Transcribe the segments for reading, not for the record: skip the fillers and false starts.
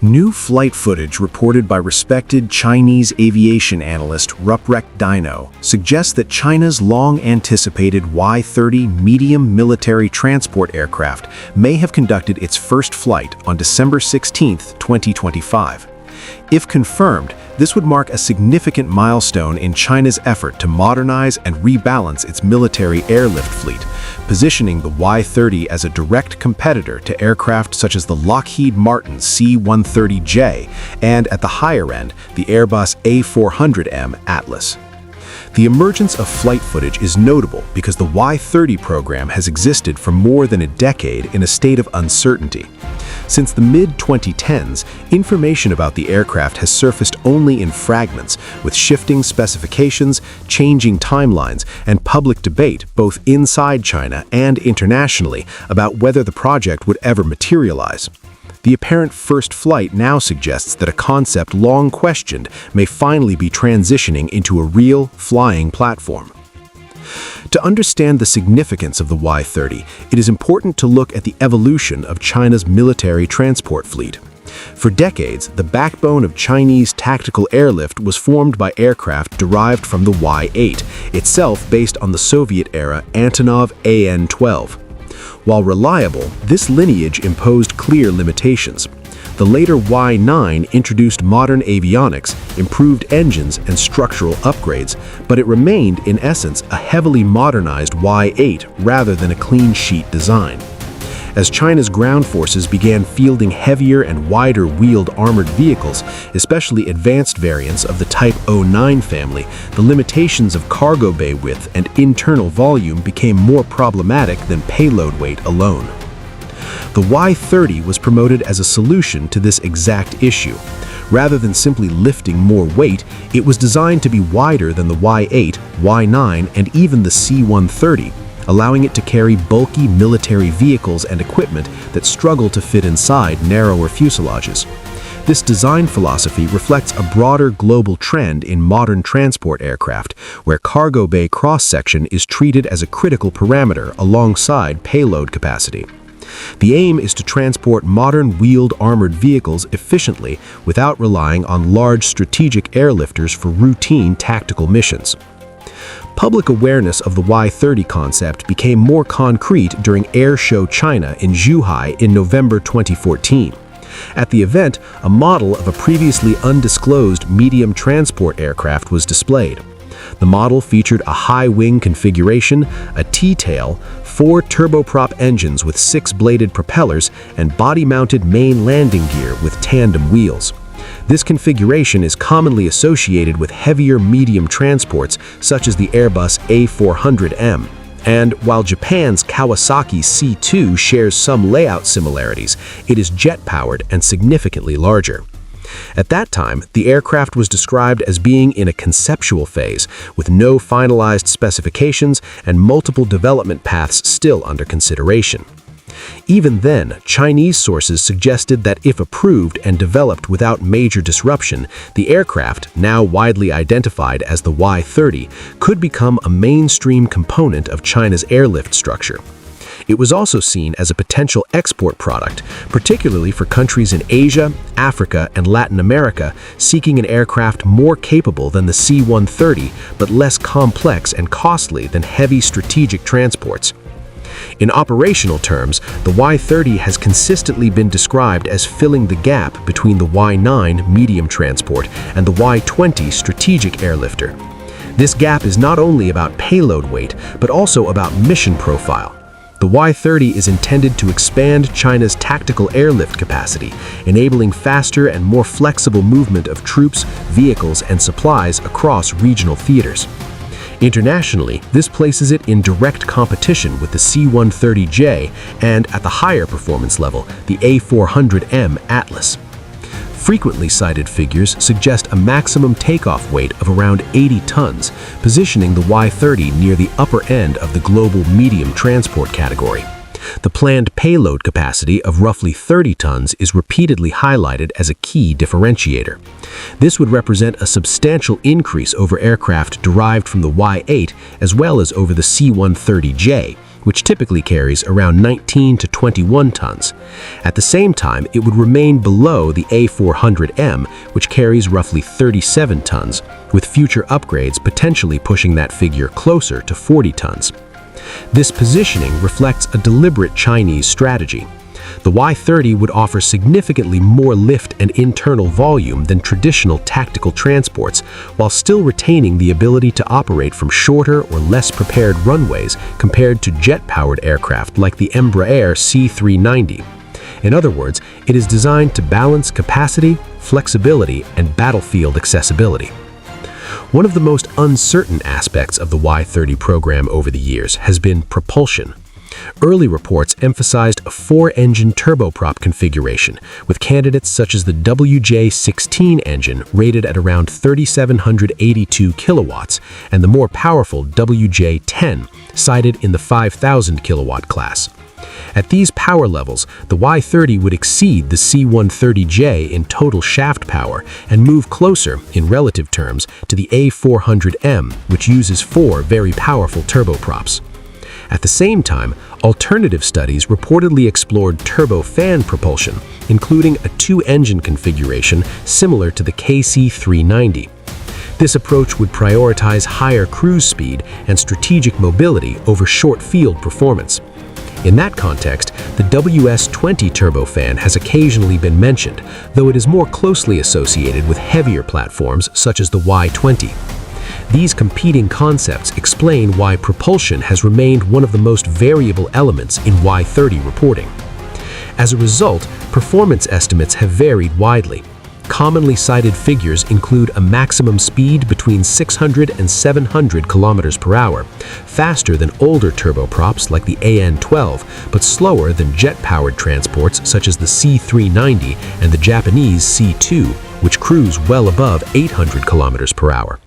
New flight footage reported by respected Chinese aviation analyst Ruprek Dino suggests that China's long-anticipated Y-30 medium military transport aircraft may have conducted its first flight on December 16, 2025. If confirmed, this would mark a significant milestone in China's effort to modernize and rebalance its military airlift fleet, positioning the Y-30 as a direct competitor to aircraft such as the Lockheed Martin C-130J and, at the higher end, the Airbus A400M Atlas. The emergence of flight footage is notable because the Y-30 program has existed for more than a decade in a state of uncertainty. Since the mid-2010s, information about the aircraft has surfaced only in fragments, with shifting specifications, changing timelines, and public debate both inside China and internationally about whether the project would ever materialize. The apparent first flight now suggests that a concept long questioned may finally be transitioning into a real, flying platform. To understand the significance of the Y-30, it is important to look at the evolution of China's military transport fleet. For decades, the backbone of Chinese tactical airlift was formed by aircraft derived from the Y-8, itself based on the Soviet-era Antonov An-12. While reliable, this lineage imposed clear limitations. The later Y-9 introduced modern avionics, improved engines, and structural upgrades, but it remained, in essence, a heavily modernized Y-8 rather than a clean-sheet design. As China's ground forces began fielding heavier and wider-wheeled armored vehicles, especially advanced variants of the Type 09 family, the limitations of cargo bay width and internal volume became more problematic than payload weight alone. The Y-30 was promoted as a solution to this exact issue. Rather than simply lifting more weight, it was designed to be wider than the Y-8, Y-9, and even the C-130, allowing it to carry bulky military vehicles and equipment that struggle to fit inside narrower fuselages. This design philosophy reflects a broader global trend in modern transport aircraft, where cargo bay cross-section is treated as a critical parameter alongside payload capacity. The aim is to transport modern wheeled armored vehicles efficiently without relying on large strategic airlifters for routine tactical missions. Public awareness of the Y-30 concept became more concrete during Air Show China in Zhuhai in November 2014. At the event, a model of a previously undisclosed medium transport aircraft was displayed. The model featured a high-wing configuration, a T-tail, 4 turboprop engines with 6-bladed propellers, and body-mounted main landing gear with tandem wheels. This configuration is commonly associated with heavier medium transports such as the Airbus A400M. And while Japan's Kawasaki C2 shares some layout similarities, it is jet-powered and significantly larger. At that time, the aircraft was described as being in a conceptual phase, with no finalized specifications and multiple development paths still under consideration. Even then, Chinese sources suggested that if approved and developed without major disruption, the aircraft, now widely identified as the Y-30, could become a mainstream component of China's airlift structure. It was also seen as a potential export product, particularly for countries in Asia, Africa, and Latin America seeking an aircraft more capable than the C-130 but less complex and costly than heavy strategic transports. In operational terms, the Y-30 has consistently been described as filling the gap between the Y-9 medium transport and the Y-20 strategic airlifter. This gap is not only about payload weight, but also about mission profile. The Y-30 is intended to expand China's tactical airlift capacity, enabling faster and more flexible movement of troops, vehicles, and supplies across regional theaters. Internationally, this places it in direct competition with the C-130J and, at the higher performance level, the A400M Atlas. Frequently cited figures suggest a maximum takeoff weight of around 80 tons, positioning the Y-30 near the upper end of the global medium transport category. The planned payload capacity of roughly 30 tons is repeatedly highlighted as a key differentiator. This would represent a substantial increase over aircraft derived from the Y-8 as well as over the C-130J, which typically carries around 19 to 21 tons. At the same time, it would remain below the A400M, which carries roughly 37 tons, with future upgrades potentially pushing that figure closer to 40 tons. This positioning reflects a deliberate Chinese strategy. The Y-30 would offer significantly more lift and internal volume than traditional tactical transports, while still retaining the ability to operate from shorter or less prepared runways compared to jet-powered aircraft like the Embraer C-390. In other words, it is designed to balance capacity, flexibility, and battlefield accessibility. One of the most uncertain aspects of the Y-30 program over the years has been propulsion. Early reports emphasized a 4-engine turboprop configuration, with candidates such as the WJ-16 engine rated at around 3,782 kilowatts and the more powerful WJ-10 cited in the 5,000 kilowatt class. At these power levels, the Y-30 would exceed the C-130J in total shaft power and move closer, in relative terms, to the A400M, which uses 4 very powerful turboprops. At the same time, alternative studies reportedly explored turbofan propulsion, including a 2-engine configuration similar to the KC-390. This approach would prioritize higher cruise speed and strategic mobility over short-field performance. In that context, the WS-20 turbofan has occasionally been mentioned, though it is more closely associated with heavier platforms such as the Y-20. These competing concepts explain why propulsion has remained one of the most variable elements in Y-30 reporting. As a result, performance estimates have varied widely. Commonly cited figures include a maximum speed between 600 and 700 kilometers per hour, faster than older turboprops like the AN-12, but slower than jet-powered transports such as the C-390 and the Japanese C-2, which cruise well above 800 kilometers per hour.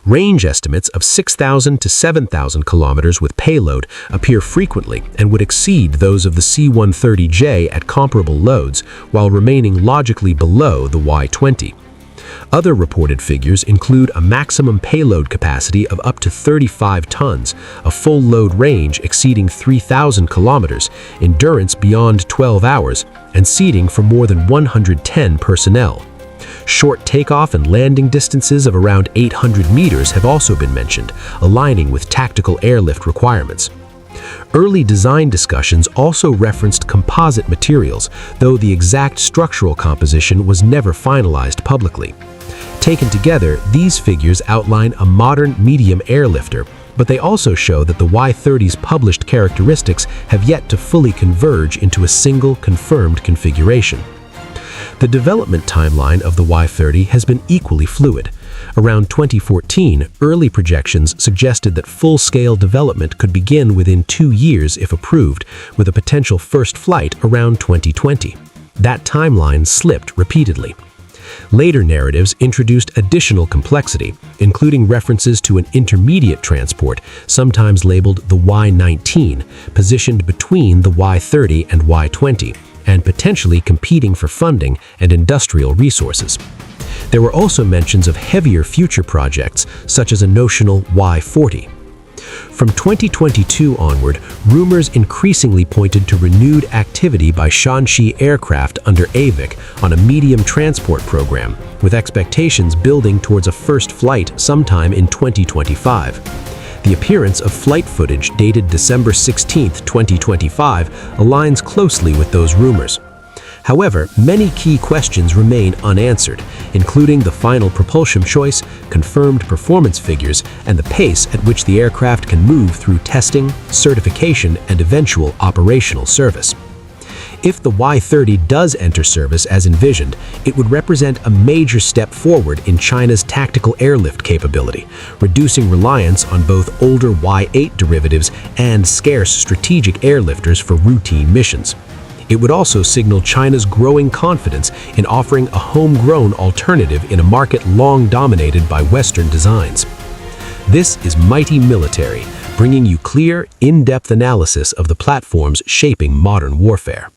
Range estimates of 6,000 to 7,000 kilometers with payload appear frequently and would exceed those of the C-130J at comparable loads, while remaining logically below the Y-20. Other reported figures include a maximum payload capacity of up to 35 tons, a full load range exceeding 3,000 kilometers, endurance beyond 12 hours, and seating for more than 110 personnel. Short takeoff and landing distances of around 800 meters have also been mentioned, aligning with tactical airlift requirements. Early design discussions also referenced composite materials, though the exact structural composition was never finalized publicly. Taken together, these figures outline a modern medium airlifter, but they also show that the Y-30's published characteristics have yet to fully converge into a single confirmed configuration. The development timeline of the Y-30 has been equally fluid. Around 2014, early projections suggested that full-scale development could begin within 2 years if approved, with a potential first flight around 2020. That timeline slipped repeatedly. Later narratives introduced additional complexity, including references to an intermediate transport, sometimes labeled the Y-19, positioned between the Y-30 and Y-20, and potentially competing for funding and industrial resources. There were also mentions of heavier future projects, such as a notional Y-40. From 2022 onward, rumors increasingly pointed to renewed activity by Shaanxi Aircraft under AVIC on a medium transport program, with expectations building towards a first flight sometime in 2025. The appearance of flight footage dated December 16, 2025, aligns closely with those rumors. However, many key questions remain unanswered, including the final propulsion choice, confirmed performance figures, and the pace at which the aircraft can move through testing, certification, and eventual operational service. If the Y-30 does enter service as envisioned, it would represent a major step forward in China's tactical airlift capability, reducing reliance on both older Y-8 derivatives and scarce strategic airlifters for routine missions. It would also signal China's growing confidence in offering a homegrown alternative in a market long dominated by Western designs. This is Mighty Military, bringing you clear, in-depth analysis of the platforms shaping modern warfare.